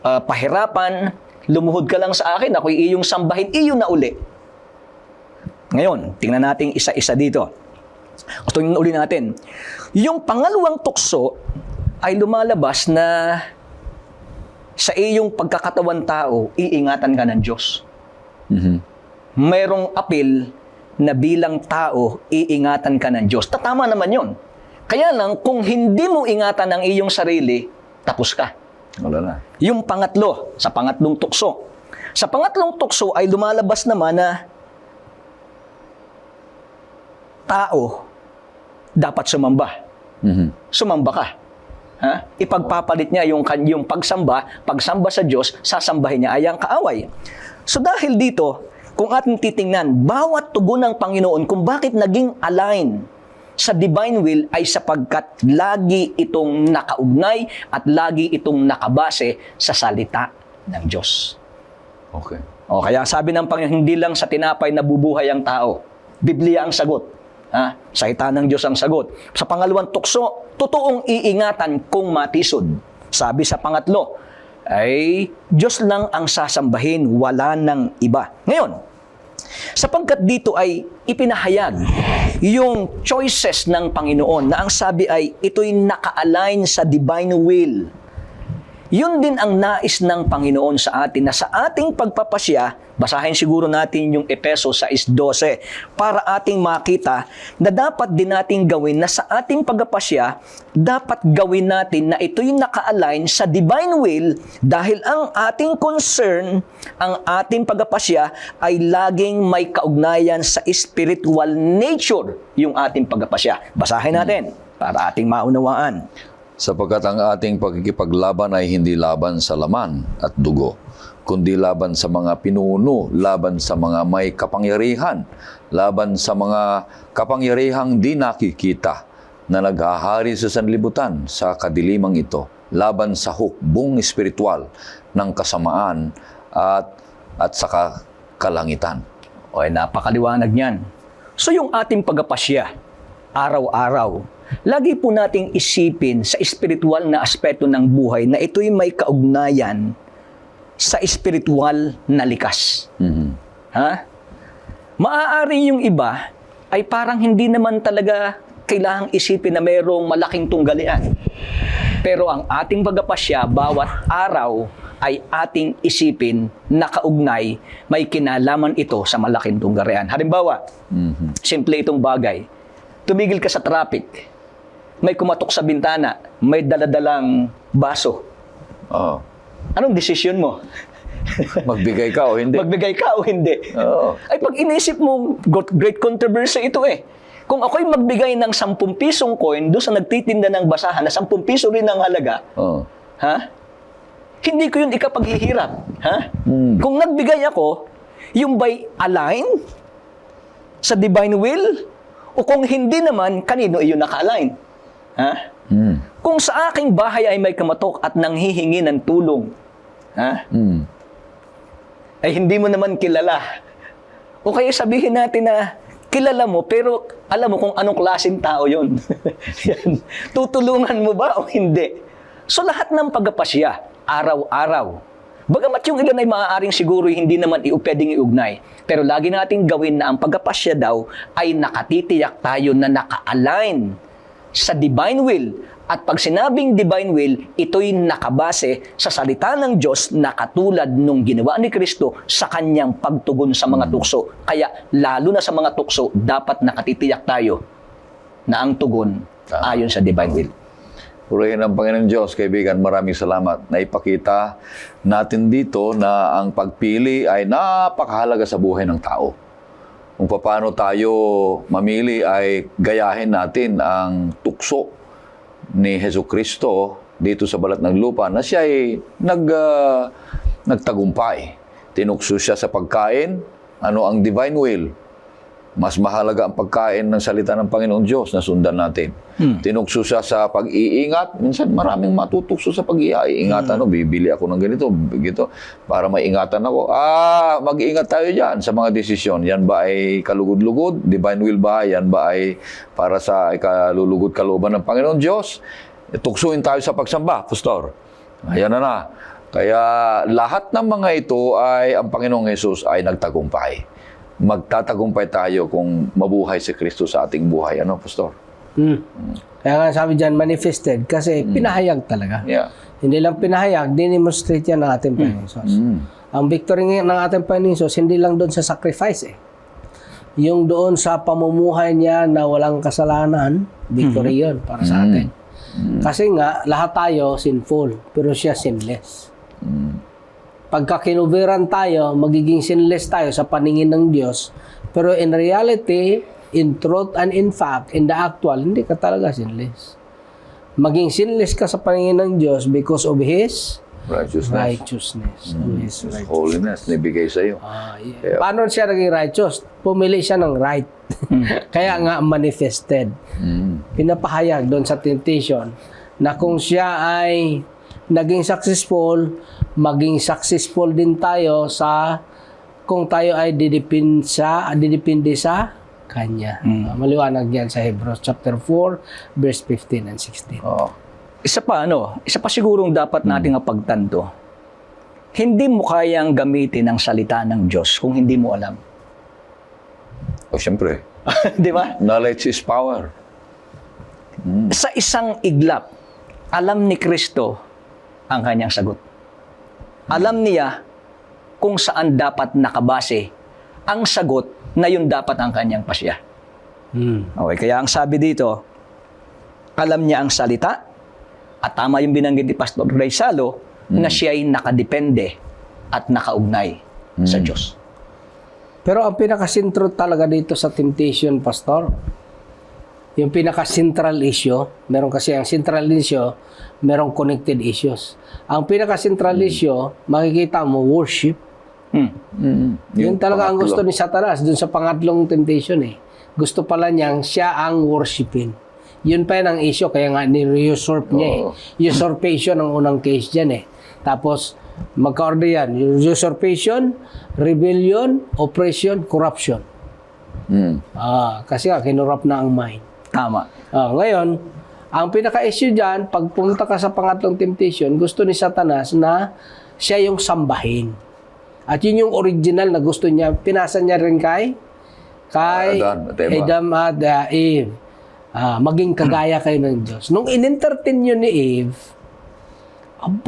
pahirapan, lumuhod ka lang sa akin, ako'y iyong sambahin, iyo na uli. Ngayon, tingnan natin isa-isa dito. Tingnan uli natin. Yung pangalawang tukso ay lumalabas na sa iyong pagkakatawan tao, iingatan ka ng Diyos. Mayroong apil na bilang tao, iingatan ka ng Diyos. Tatama naman yon. Kaya lang, kung hindi mo ingatan ang iyong sarili, tapos ka. Wala na. Yung pangatlo, sa pangatlong tukso. Sa pangatlong tukso ay lumalabas naman na tao dapat sumamba. Sumamba ka. Ha? Ipagpapalit niya yung pagsamba sa Diyos, sasambahin niya ay ang kaaway. So dahil dito, kung ating titingnan, bawat tugon ng Panginoon kung bakit naging align sa divine will ay sapagkat lagi itong nakaugnay at lagi itong nakabase sa salita ng Diyos. Okay. O kaya sabi ng Panginoon, hindi lang sa tinapay nabubuhay ang tao. Biblia ang sagot. Ha? Salita ng Diyos ang sagot. Sa pangalawang tukso, totoong iingatan kung matisod. Sabi sa pangatlo, ay Diyos lang ang sasambahin, wala ng iba. Ngayon, sapagkat dito ay ipinahayag yung choices ng Panginoon na ang sabi ay ito'y naka-align sa divine will. Yun din ang nais ng Panginoon sa atin na sa ating pagpapasya, basahin siguro natin yung Efeso 6:12 para ating makita na dapat din nating gawin na sa ating pagpapasya, dapat gawin natin na ito'y naka-align sa divine will dahil ang ating concern, ang ating pagpapasya ay laging may kaugnayan sa spiritual nature yung ating pagpapasya. Basahin natin para ating maunawaan. Sapagkat ang ating pagkikipaglaban ay hindi laban sa laman at dugo, kundi laban sa mga pinuno, laban sa mga may kapangyarihan, laban sa mga kapangyarihang di nakikita na naghahari sa sanlibutan sa kadilimang ito, laban sa hukbong espiritual ng kasamaan at sa kalangitan. O ay napakaliwanag niyan. So yung ating pagpapasya, araw-araw, lagi po nating isipin sa espiritual na aspeto ng buhay na ito'y may kaugnayan sa espiritual na likas. Ha? Maaari yung iba ay parang hindi naman talaga kailangang isipin na mayroong malaking tunggalian. Pero ang ating pagpapasya, bawat araw ay ating isipin na kaugnay, may kinalaman ito sa malaking tunggalian. Halimbawa, simple itong bagay. Tumigil ka sa traffic. May kumatok sa bintana, may daladalang baso. Oo. Anong desisyon mo? Magbigay ka o hindi? Magbigay ka o hindi? Oo. Ay pag inisip mo, great controversy ito eh. Kung ako'y magbigay ng 10 pisong coin doon sa nagtitinda ng basahan na 10 piso rin ang halaga, Oo. ha? Hindi ko yun ikapaghihirap. Ha? Kung nagbigay ako, yung by align sa divine will, o kung hindi naman, kanino iyon naka-align? Ha? Kung sa aking bahay ay may kamatok at nanghihingi ng tulong, ha? Ay hindi mo naman kilala. O kaya sabihin natin na kilala mo, pero alam mo kung anong klaseng tao yun. Yan. Tutulungan mo ba o hindi? So lahat ng pagpapasya, araw-araw. Bagamat yung ilan ay maaaring siguro hindi naman pwedeng iugnay. Pero lagi nating gawin na ang pagpapasya daw ay nakatitiyak tayo na naka-align sa divine will. At pag sinabing divine will, ito'y nakabase sa salita ng Diyos na katulad nung ginawa ni Kristo sa kanyang pagtugon sa mga tukso. Kaya lalo na sa mga tukso, dapat nakatitiyak tayo na ang tugon ayon sa divine will. Purihin ang Panginoon Diyos, kaibigan, maraming salamat. Naipakita natin dito na ang pagpili ay napakahalaga sa buhay ng tao. Kung paano tayo mamili ay gayahin natin ang tukso ni Jesucristo dito sa balat ng lupa na siya ay nagtagumpay. Tinukso siya sa pagkain. Ano ang divine will? Mas mahalaga ang pagkain ng salita ng Panginoong Diyos na sundan natin. Tinukso siya sa pag-iingat. Minsan maraming matutukso sa pag-iingat. Bibili ako ng ganito, para maingatan ako. Mag-iingat tayo dyan sa mga desisyon. Yan ba ay kalugod-lugod? Divine will ba? Yan ba ay para sa kalulugod kalooban ng Panginoong Diyos? Tuksuin tayo sa pagsamba, Pastor. Ayan na. Kaya lahat ng mga ito ay ang Panginoong Jesus ay nagtagumpay. magtatagumpay tayo kung mabuhay si Kristo sa ating buhay. Ano, Pastor? Kaya nga sabi dyan, manifested, kasi pinahayag talaga. Yeah. Hindi lang pinahayag, dinemonstrate yan ng ating Panginoon Jesus. Ang victory ng ating Panginoon Jesus, hindi lang doon sa sacrifice Yung doon sa pamumuhay niya na walang kasalanan, victory yun para sa atin. Kasi nga, lahat tayo sinful, pero siya sinless. Pagka kinubiran tayo, magiging sinless tayo sa paningin ng Diyos. Pero in reality, in truth and in fact, in the actual, hindi ka talaga sinless. Maging sinless ka sa paningin ng Diyos because of His righteousness. Holiness, nibigay sa iyo. Yeah. Paano siya naging righteous? Pumili siya ng right. Kaya nga manifested. Pinapahayag doon sa temptation na kung siya ay naging successful, maging successful din tayo sa kung tayo ay didepende sa Kanya. Maliwanag yan sa Hebrews chapter 4, verse 15 and 16. Isa pa sigurong dapat nating pagtanto. Hindi mo kayang gamitin ang salita ng Diyos kung hindi mo alam. Siyempre. Di ba? Knowledge is power. Sa isang iglap, alam ni Kristo ang kanyang sagot. Alam niya kung saan dapat nakabase ang sagot na yun dapat ang kanyang pasya. Okay, kaya ang sabi dito, alam niya ang salita, at tama yung binanggit ni Pastor Ray Salo, na siya ay nakadepende at nakaugnay sa Diyos. Pero ang pinaka-central talaga dito sa temptation, Pastor, yung pinaka-central issue, meron kasi ang central issue, merong connected issues. Ang pinaka-central issue, makikita mo, worship. Yun talaga ang gusto ni Satanas, dun sa pangatlong temptation Gusto pala niyang siya ang worshipin. Yun pa yun ang issue, kaya nga ni-usurp niya Usurpation ang unang case dyan Tapos, magka-order yan. Usurpation, rebellion, oppression, corruption. Kasi nga, kinurap na ang mind. Tama. Ngayon, ang pinaka-issue dyan, pag pumunta ka sa pangatlong temptation, gusto ni Satanas na siya yung sambahin. At yun yung original na gusto niya. Pinasa niya rin kay Adam at Eve. Maging kagaya kayo ng Diyos. Nung in-entertain nyo ni Eve,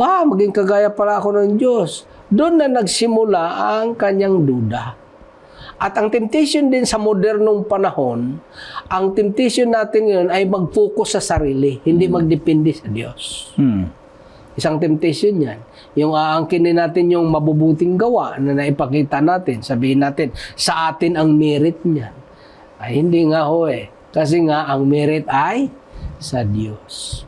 maging kagaya pala ako ng Diyos. Doon na nagsimula ang kanyang duda. At ang temptation din sa modernong panahon, ang temptation natin ngayon ay mag-focus sa sarili, hindi magdepende sa Diyos. Isang temptation yan. Yung aangkinin natin yung mabubuting gawa na naipakita natin, sabihin natin, sa atin ang merit niyan. Ay, hindi nga Kasi nga, ang merit ay sa Diyos.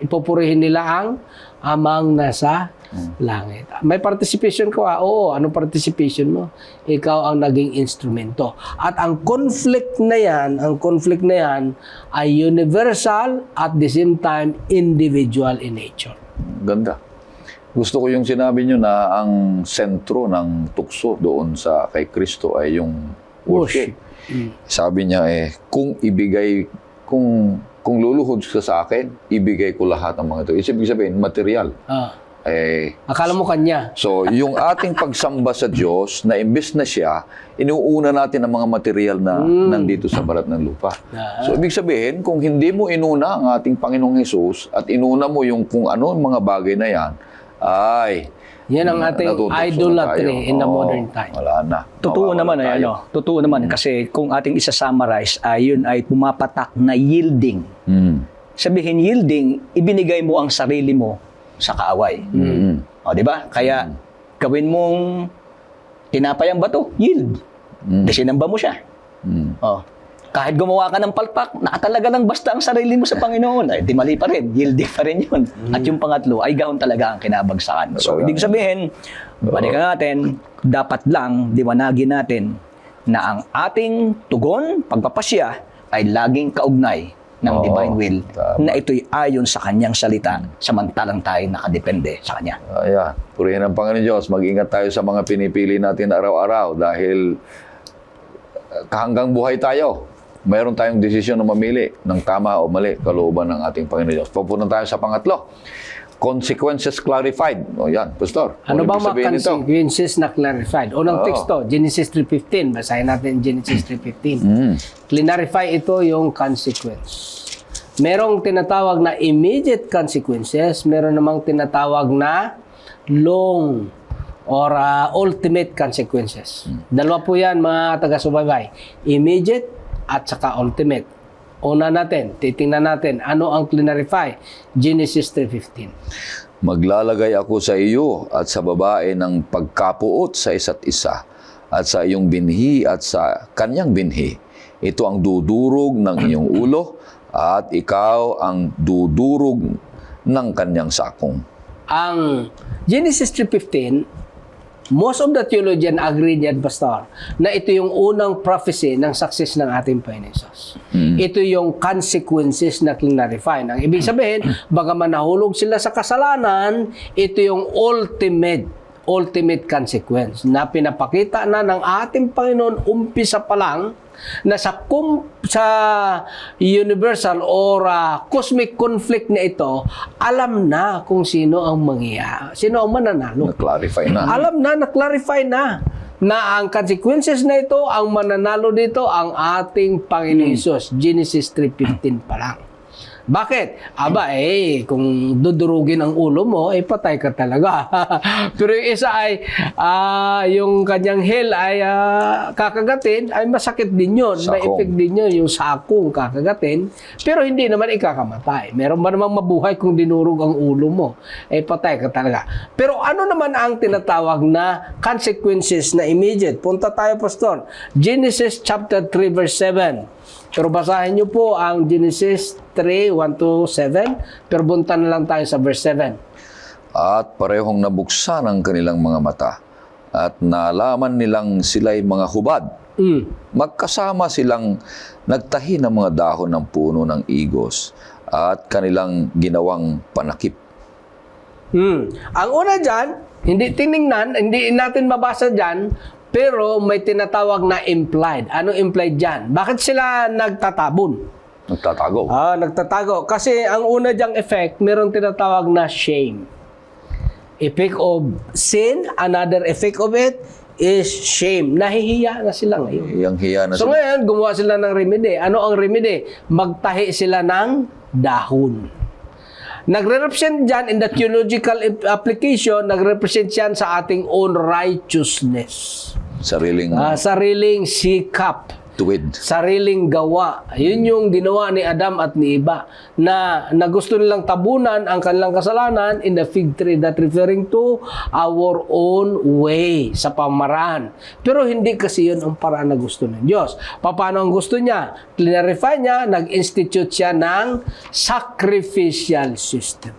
Ipupurihin nila ang amang nasa langit. May participation ko Oo, anong participation mo? Ikaw ang naging instrumento. At ang conflict na yan ay universal at the same time individual in nature. Ganda. Gusto ko yung sinabi nyo na ang sentro ng tukso doon sa kay Kristo ay yung worship. Sabi niya kung luluhod ka sa akin, ibigay ko lahat ng mga ito. Ibig sabihin, material. Akala mo kanya. So, yung ating pagsamba sa Diyos, na imbes na siya, inuuna natin ang mga material na nandito sa balat ng lupa. So, ibig sabihin, kung hindi mo inuna ang ating Panginoong Hesus at inuna mo yung kung ano ang mga bagay na yan, yan ang ating idolatry in the modern time. Wala na. Totoo naman kasi kung ating isa-summarize, yun ay pumapatak na yielding. Sabihin yielding, ibinigay mo ang sarili mo sa kaaway. Di ba? Kaya gawin mong tinapay ang bato, yield. Sinamba mo siya. Kahit gumawa ka ng palpak, nakatalaga lang basta ang sarili mo sa Panginoon, di mali pa rin, yielding pa rin yun. At yung pangatlo, ay gahon talaga ang kinabagsakan. So, ibig sabihin, balikan natin, dapat lang liwanagin natin na ang ating tugon, pagpapasya, ay laging kaugnay ng divine will, na ito'y ayon sa kanyang salita, samantalang tayo nakadepende sa kanya. Ayan, purihin ang Panginoon Diyos, mag-ingat tayo sa mga pinipili natin araw-araw dahil hanggang buhay tayo. Mayroon tayong desisyon na mamili ng tama o mali kalooban ng ating Panginoon Diyos. Pupunta tayo sa pangatlo. consequences clarified. O yan, Pastor. Ano bang ibig mga sabihin nito? consequences na clarified? Unang Oo. teksto, Genesis 3:15. Basahin natin Genesis 3:15. Clarify ito yung consequence. Merong tinatawag na immediate consequences, meron namang tinatawag na long or ultimate consequences. Dalawa po yan, mga taga-subaybay. Immediate at saka ultimate. Una natin, titingnan natin ano ang clarify. Genesis 3:15. Maglalagay ako sa iyo at sa babae ng pagkapuot sa isa't isa at sa iyong binhi at sa kanyang binhi. Ito ang dudurog ng iyong ulo at ikaw ang dudurog ng kanyang sakong. Ang Genesis 3:15, most of the theologian agree diyan, Pastor, na ito yung unang prophecy ng success ng ating Panginoon Jesus. Ito yung consequences na clarify. Ang ibig sabihin, bagaman nahulog sila sa kasalanan, ito yung ultimate consequence na pinapakita na ng ating Panginoon umpisa pa lang na sa universal or cosmic conflict na ito, alam na kung sino ang sino ang mananalo. Na-clarify na. Alam na, na-clarify na ang consequences na ito, ang mananalo dito, ang ating Panginoon Hesus. Genesis 3:15 pa lang. Bakit? Kung dudurugin ang ulo mo, patay ka talaga. Pero yung isa ay, yung kanyang hell ay kakagatin, ay masakit din yun. May Sakong. effect din yun, yung sakong kakagatin. Pero hindi naman ikakamatay. Meron ba namang mabuhay kung dinurog ang ulo mo? Patay ka talaga. Pero ano naman ang tinatawag na consequences na immediate? Punta tayo, Pastor. Genesis chapter 3 verse 7. Pero basahin niyo po ang Genesis 3:1-7. Pero bunta na lang tayo sa verse 7. At parehong nabuksan ang kanilang mga mata at nalaman nilang sila'y mga hubad. Magkasama silang nagtahi ng mga dahon ng puno ng igos at kanilang ginawang panakip. Ang una dyan, hindi natin mabasa dyan, pero may tinatawag na implied. Ano implied dyan? Bakit sila nagtatabon? Nagtatago. Nagtatago. Kasi ang una dyang effect, meron tinatawag na shame. Effect of sin, another effect of it is shame. Nahihiya na sila ngayon. Yang hiya na So sila. ngayon, gumawa sila ng remedy. Ano ang remedy? Magtahi sila ng dahon. Nagre-represent dyan in the theological application, nagre-represent yan sa ating own righteousness. Sariling sikap. Tuwid. Sariling gawa. Yun yung ginawa ni Adam at ni Eva na gusto nilang tabunan ang kanilang kasalanan in the fig tree, that referring to our own way sa pamaraan. Pero hindi kasi yun ang paraan na gusto ng Diyos. Paano ang gusto niya? Clarify niya, nag-institute siya ng sacrificial system.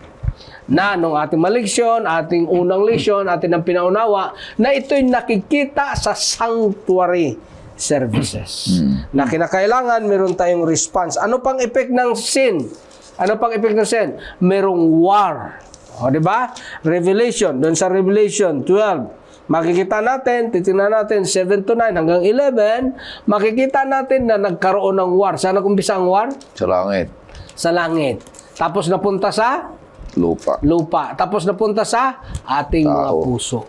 Na nung ating maleksyon, ating unang leksyon, ating ang pinaunawa, na ito'y nakikita sa sanctuary services. Na kinakailangan meron tayong response. Ano pang effect ng sin? Ano pang effect ng sin? Merong war. Di ba? Revelation. Doon sa Revelation 12, makikita natin, titingnan natin 7-9 hanggang 11, makikita natin na nagkaroon ng war. Saan nag-umpisa ang war? Sa langit. Sa langit. Tapos napunta sa lupa. Tapos napunta sa ating mga puso.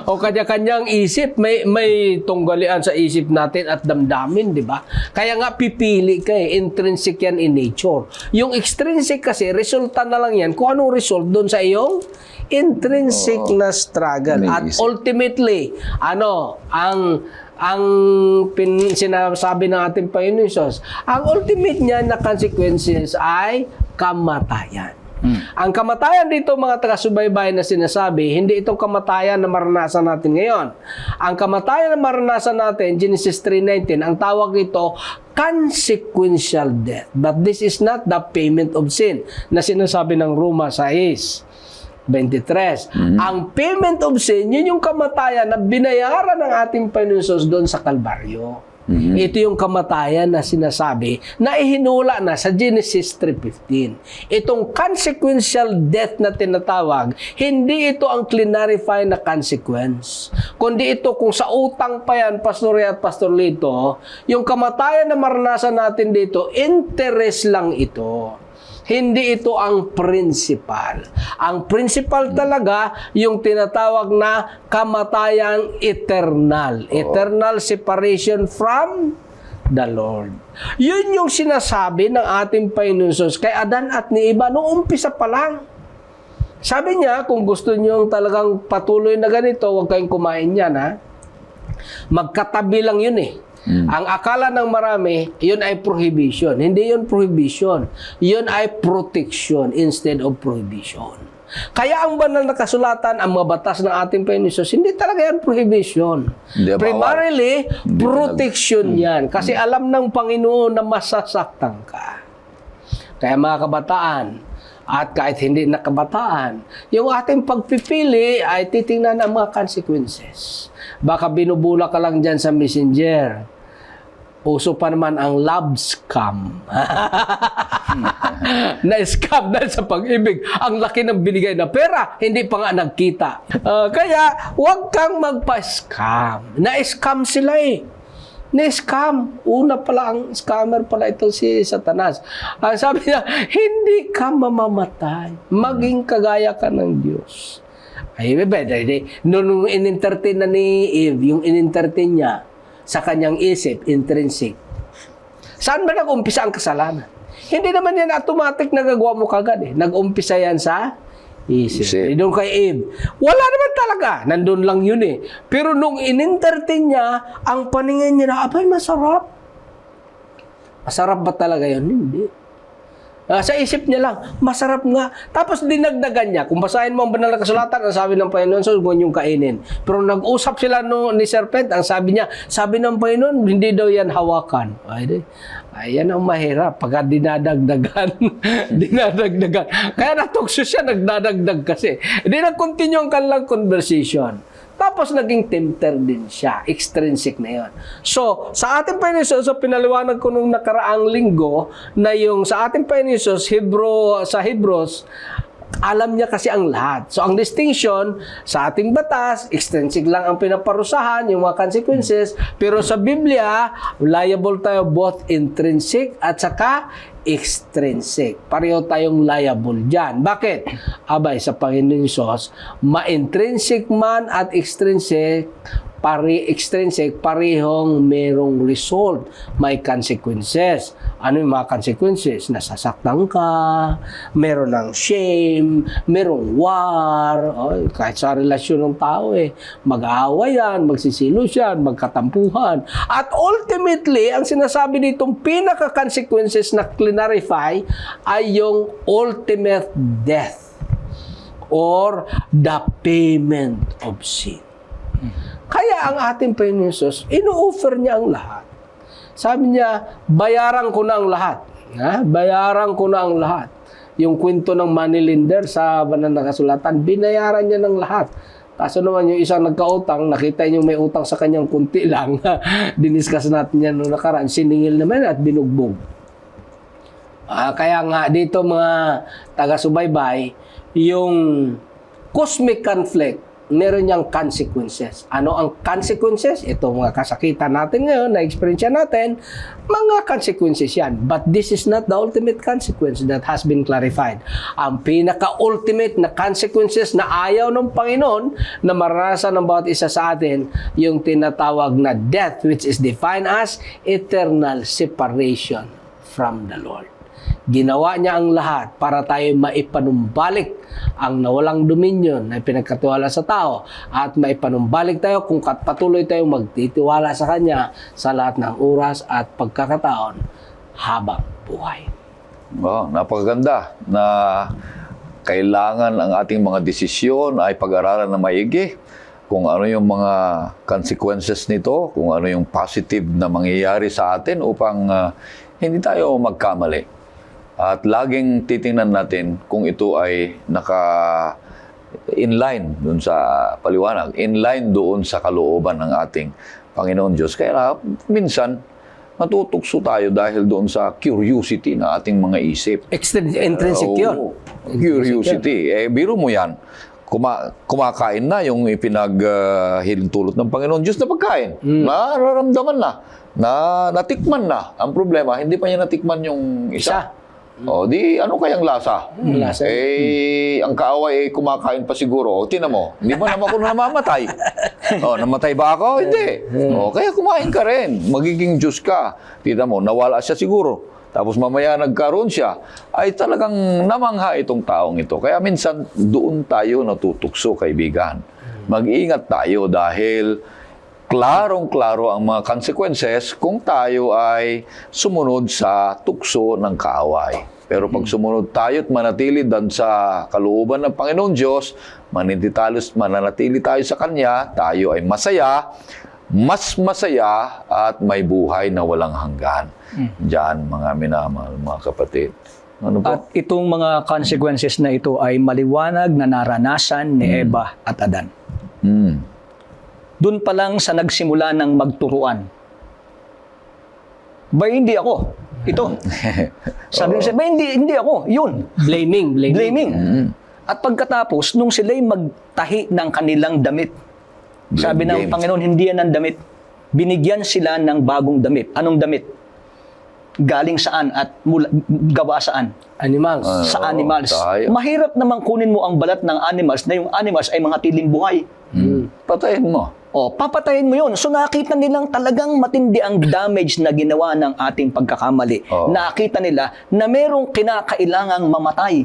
O kanya-kanyang isip, may tunggalian sa isip natin at damdamin, di ba? Kaya nga pipili ka intrinsic yan in nature. Yung extrinsic kasi, resulta na lang yan kung anong result doon sa iyong intrinsic na struggle. At ultimately, ang sinasabi ng ating Panginoon Jesus, ang ultimate niya na consequences ay kamatayan. Ang kamatayan dito, mga taga-subaybay na sinasabi, hindi itong kamatayan na maranasan natin ngayon. Ang kamatayan na maranasan natin, Genesis 3:19, ang tawag ito, consequential death. But this is not the payment of sin na sinasabi ng Roma 6:23. Ang payment of sin, yun yung kamatayan na binayaran ng ating Panginoon Jesus doon sa Kalbaryo. Ito yung kamatayan na sinasabi na ihinula na sa Genesis 3:15. Itong consequential death na tinatawag, hindi ito ang clarify na consequence. Kundi ito kung sa utang pa yan, Pastor at Pastor Lito, yung kamatayan na maranasan natin dito, interest lang ito. Hindi ito ang principal. Ang principal talaga yung tinatawag na kamatayang eternal. Eternal separation from the Lord. Yun yung sinasabi ng ating Panginoon Jesus kay Adan at ni Eva noong umpisa pa lang. Sabi niya, kung gusto niyo talagang patuloy na ganito, huwag kayong kumain yan, ha? Magkatabi lang yun eh. Ang akala ng marami, yun ay prohibition. Hindi yun prohibition. Yun ay protection instead of prohibition. Kaya ang banal na kasulatan, ang mga batas ng ating Panginoon Jesus, hindi talaga yan prohibition. Hindi, Primarily, Hindi protection yan. Kasi alam ng Panginoon na masasaktan ka. Kaya mga kabataan, at kahit hindi na kabataan, yung ating pagpipili ay titingnan ang mga consequences. Baka binubula ka lang dyan sa messenger. Uso pa naman ang love scam. Na-scam dahil sa pag-ibig. Ang laki ng binigay na pera, hindi pa nga nagkita. Kaya, huwag kang magpa-scam. Na-scam sila eh. Na-scam. Una pala, ang scammer pala ito si Satanas. Ang sabi niya, hindi ka mamamatay. Maging kagaya ka ng Diyos. Ay, nung in-entertain na ni Eve, yung in-entertain niya, sa kanyang isip, intrinsic. Saan ba nag-umpisa ang kasalanan? Hindi naman yan automatic nagagawa mo kagad eh. Nag-umpisa yan sa isip. Doon kay Eve. Wala naman talaga. Nandun lang yun eh. Pero nung in-entertain niya, ang paningin niya na, abay, masarap. Masarap ba talaga yun? Hindi. Sa isip niya lang, masarap nga. Tapos dinagdagan niya. Kung basahin mo ang banal na kasulatan, ang sabi ng Panginoon, so huwag niyong kainin. Pero nag-usap sila ni Serpent, ang sabi niya, sabi ng Panginoon, hindi daw yan hawakan. Ayan ang mahirap. Pagka dinadagdagan, dinadagdagan. Kaya natukso siya, nagdadagdag kasi. Hindi nag-continue ang kanilang conversation. Tapos naging tempter din siya. Extrinsic na yun. So, sa ating Panginoon Jesus, so pinaliwanag ko nung nakaraang linggo na yung sa ating Panginoon Jesus, sa Hebrews, alam niya kasi ang lahat. So, ang distinction sa ating batas, extrinsic lang ang pinaparusahan, yung mga consequences. Pero sa Biblia, liable tayo both intrinsic at saka extrinsic. Pareho tayong liable dyan. Bakit? Abay, sa Panginoon Diyos, ma-intrinsic man at extrinsic, parehong merong result. May consequences. Ano yung mga consequences? Nasasaktan ka, meron ng shame, merong war, kahit sa relasyon ng tao mag-aaway yan, magsisilo yan, magkatampuhan. At ultimately, ang sinasabi ditong pinaka-consequences na clarify ay yung ultimate death or the payment of sin. Kaya ang ating Panginoon Jesus, ino-offer niya ang lahat. Sabi niya, bayaran ko na ang lahat. Bayaran ko na ang lahat. Yung kwento ng moneylender sa banal na kasulatan, binayaran niya ng lahat. Kaso naman yung isang nagkautang, nakita niyo may utang sa kanyang kunti lang. Diniscuss natin yan noong nakaraan. Siningil naman at binugbog. Kaya nga dito mga taga-subaybay, yung cosmic conflict, meron niyang consequences. Ano ang consequences? Ito mga kasakitan natin ngayon, na-experience natin, mga consequences yan. But this is not the ultimate consequence that has been clarified. Ang pinaka-ultimate na consequences na ayaw ng Panginoon na maranasan ng bawat isa sa atin, yung tinatawag na death, which is defined as eternal separation from the Lord. Ginawa niya ang lahat para tayo maipanumbalik ang nawalang dominion na pinagkatiwala sa tao at maipanumbalik tayo kung patuloy tayong magtitiwala sa Kanya sa lahat ng oras at pagkakataon habang buhay. Napakaganda na kailangan ang ating mga desisyon ay pag-aralan na maigi kung ano yung mga consequences nito, kung ano yung positive na mangyayari sa atin upang hindi tayo magkamali. At laging titingnan natin kung ito ay naka-inline doon sa paliwanag, inline doon sa kalooban ng ating Panginoon Diyos. Kaya minsan, matutukso tayo dahil doon sa curiosity na ating mga isip. Intrinsic yun. Curiosity. Biro mo yan. Kumakain na yung ipinaghilintulot ng Panginoon Diyos na pagkain. Nararamdaman na. Natikman na. Ang problema, hindi pa niya natikman yung isa. O di, ano kayang lasa? Lasa. Ang kaaway kumakain pa siguro. O, tinan mo, hindi ba naman ako namamatay? O, namatay ba ako? Hindi. O, kaya kumain ka rin. Magiging Diyos ka. Tinan mo, nawala siya siguro. Tapos mamaya nagkaroon siya. Ay talagang namangha itong taong ito. Kaya minsan, doon tayo natutukso, kaibigan. Mag-ingat tayo dahil klarong-klaro ang mga consequences kung tayo ay sumunod sa tukso ng kaaway. Pero pag sumunod tayo at manatili dan sa kalooban ng Panginoon Diyos, mananatili tayo sa Kanya, tayo ay masaya, mas masaya at may buhay na walang hanggan. Diyan, mga minamahal, mga kapatid. Ano po? At itong mga consequences na ito ay maliwanag na naranasan ni Eva at Adan. Doon pa lang sa nagsimula ng magturuan. Ba hindi ako? Ito. Sabi niya, ba hindi ako? Yun. Blaming. At pagkatapos, nung sila'y magtahi ng kanilang damit, sabi ng games. Panginoon, hindi yan ang damit. Binigyan sila ng bagong damit. Anong damit? Galing saan at gawa saan? Animals. Sa animals. tayo. Mahirap namang kunin mo ang balat ng animals na yung animals ay mga tiling buhay. Patayin mo. O, papatayin mo yun. So nakita nilang talagang matindi ang damage na ginawa ng ating pagkakamali. Oo. Nakita nila na merong kinakailangang mamatay.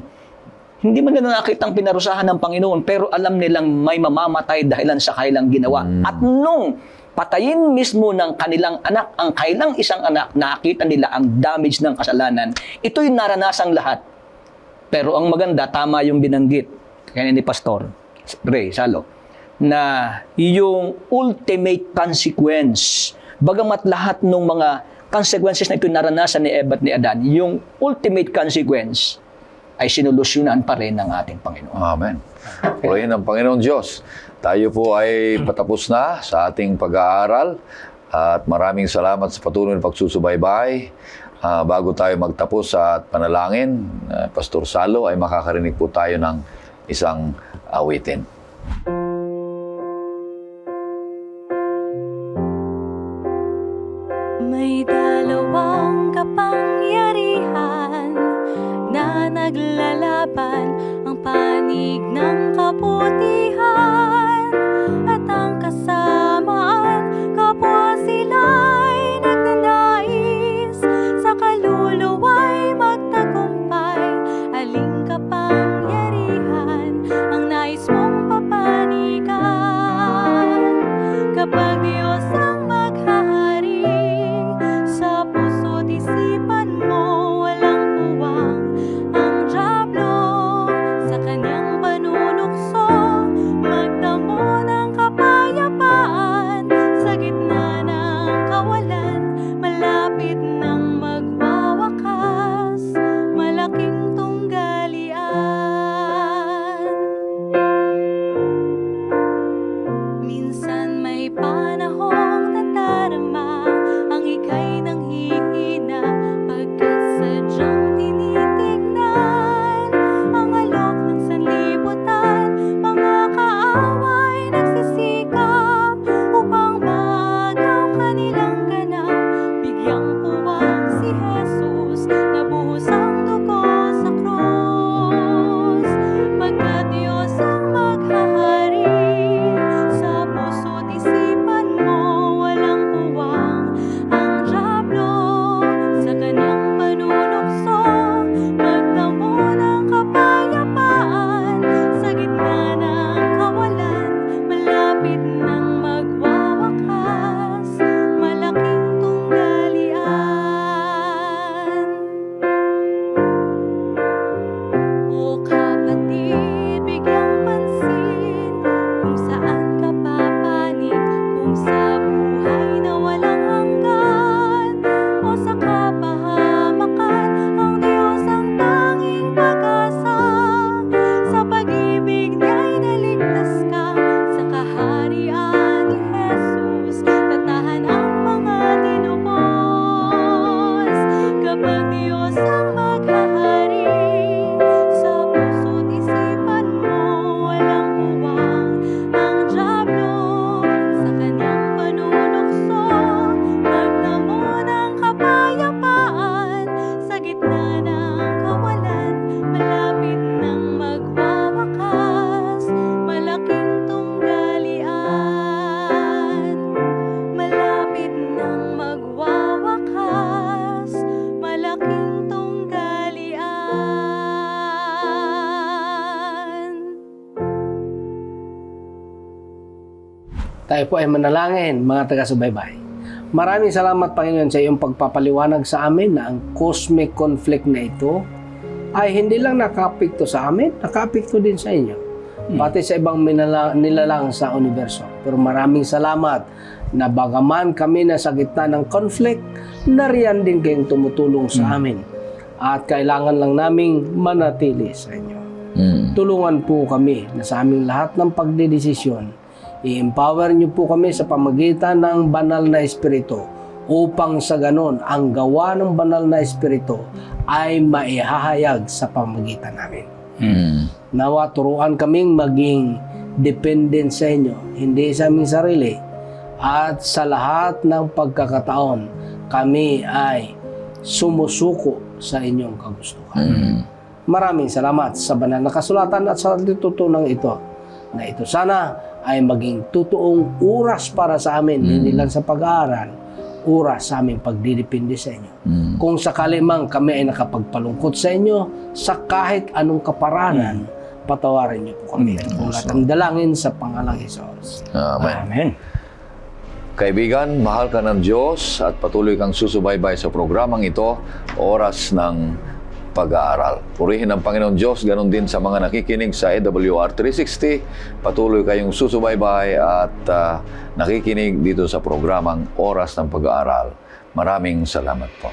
Hindi man nila nakitang pinarusahan ng Panginoon, pero alam nilang may mamamatay dahilan sa kailang ginawa. At nung patayin mismo ng kanilang anak, ang kailang isang anak, nakita nila ang damage ng kasalanan. Ito'y naranasang lahat. Pero ang maganda, tama yung binanggit kaya ni Pastor Ray Salo, na yung ultimate consequence, bagamat lahat ng mga consequences na ito naranasan ni Eva at ni Adan, yung ultimate consequence ay sinulusyonan pa rin ng ating Panginoon. Amen. Purihin ang Panginoon Diyos. Tayo po ay patapos na sa ating pag-aaral at maraming salamat sa patuloy na pagsusubaybay. Bago tayo magtapos at panalangin, Pastor Salo, ay makakarinig po tayo ng isang awitin. May dalawang kapangyarihan na naglalaban, ang panig ng kabutihan at ang kasamaan. Kapwa sila'y nagnanais, sa kaluluwa'y magtagumpay. Aling kapangyarihan ang nais mong papanigan? Kapag Diyos ang maghahari sa puso't isipan mo, walang puwang ang dyablo sa kanyang panunukso. Tayo po ay manalangin, mga taga-subaybay. Maraming salamat, Panginoon, sa iyong pagpapaliwanag sa amin na ang cosmic conflict na ito ay hindi lang nakapikto sa amin, nakapikto din sa inyo. Pati sa ibang nilalang sa universo. Pero maraming salamat na bagaman kami nasa gitna ng conflict, nariyan din kayong tumutulong sa amin. At kailangan lang naming manatili sa inyo. Tulungan po kami na sa aming lahat ng pagdedesisyon. I-empower niyo po kami sa pamagitan ng banal na espiritu upang sa ganon ang gawa ng banal na espiritu ay maihahayag sa pamagitan namin. Nawa turuan kaming maging dependent sa inyo, hindi sa aming sarili. At sa lahat ng pagkakataon, kami ay sumusuko sa inyong kagustuhan. Maraming salamat sa banal na kasulatan at sa tutunang ito, na ito sana ay maging totoong oras para sa amin, hindi lang sa pag-aaral, oras sa aming pagdidepende sa inyo. Kung sakali mang kami ay nakapagpalungkot sa inyo, sa kahit anong kaparanan, patawarin niyo po kami. Kung lahat ang dalangin sa pangalang Hesus. Amen. Amen. Kaibigan, mahal ka ng Diyos at patuloy kang susubaybay sa programang ito, Oras ng Pag-aaral. Purihin ang Panginoon Diyos, ganun din sa mga nakikinig sa AWR 360. Patuloy kayong susubaybay at nakikinig dito sa programang Oras ng Pag-aaral. Maraming salamat po.